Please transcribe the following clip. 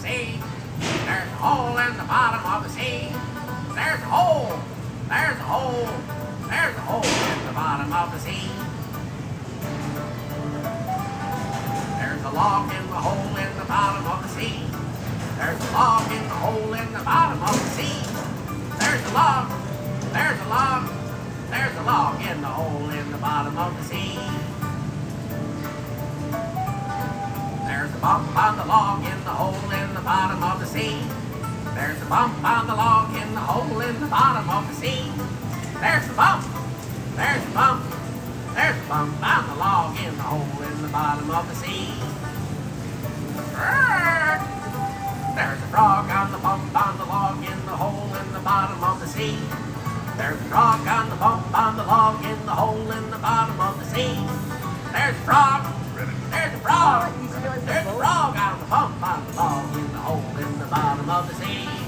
sea. There's a hole in the bottom of the sea. There's a hole. There's a hole. There's a hole in the bottom of the sea. There's a log in the hole in the bottom of the sea. There's a log in the hole in the bottom of the sea. There's a log. There's a log. There's a log in the hole in the bottom of the sea. There's a bump on the log in the hole in the bottom of the sea. There's a bump on the log in the hole in the bottom of the sea. There's a bump. There's a bump. There's a bump on the log in the hole in the bottom of the sea. There's a frog on the bump on the log in the hole in the bottom of the sea. There's a frog on the bump on the log in the hole in the bottom of the sea. There's a frog. There's a frog. There's a frog on the bump on the log in the hole in the bottom of the sea.